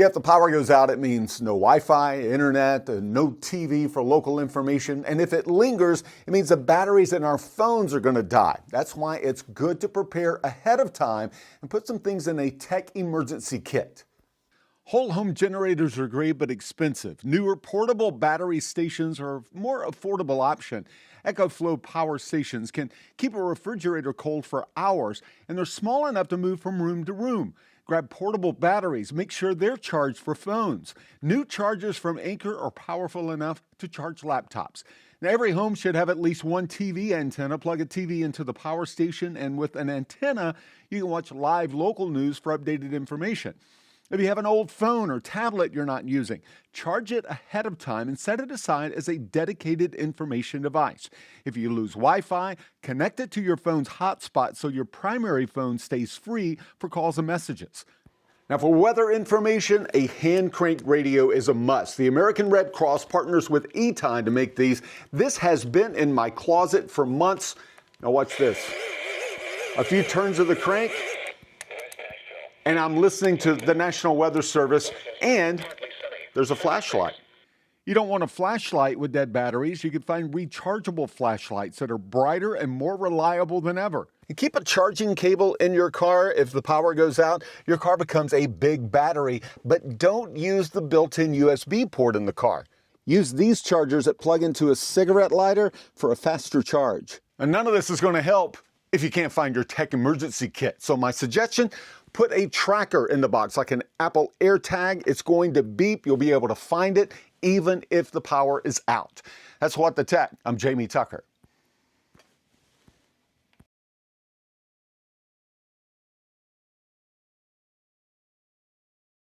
Yeah, if the power goes out, it means no Wi-Fi, internet, no TV for local information. And if it lingers, it means the batteries in our phones are going to die. That's why it's good to prepare ahead of time and put some things in a tech emergency kit. Whole home generators are great but expensive. Newer portable battery stations are a more affordable option. EcoFlow power stations can keep a refrigerator cold for hours, and they're small enough to move from room to room. Grab portable batteries. Make sure they're charged for phones. New chargers from Anchor are powerful enough to charge laptops. Now, every home should have at least one TV antenna. Plug a TV into the power station, and with an antenna, you can watch live local news for updated information. If you have an old phone or tablet you're not using, charge it ahead of time and set it aside as a dedicated information device. If you lose Wi-Fi, connect it to your phone's hotspot so your primary phone stays free for calls and messages. Now, for weather information, a hand crank radio is a must. The American Red Cross partners with eTime to make these. This has been in my closet for months. Now watch this. A few turns of the crank, and I'm listening to the National Weather Service, and there's a flashlight. You don't want a flashlight with dead batteries. You can find rechargeable flashlights that are brighter and more reliable than ever. And keep a charging cable in your car. If the power goes out, your car becomes a big battery, but don't use the built-in USB port in the car. Use these chargers that plug into a cigarette lighter for a faster charge. And none of this is going to help if you can't find your tech emergency kit. So my suggestion, put a tracker in the box, like an Apple AirTag. It's going to beep. You'll be able to find it even if the power is out. That's What the Tech. I'm Jamie Tucker.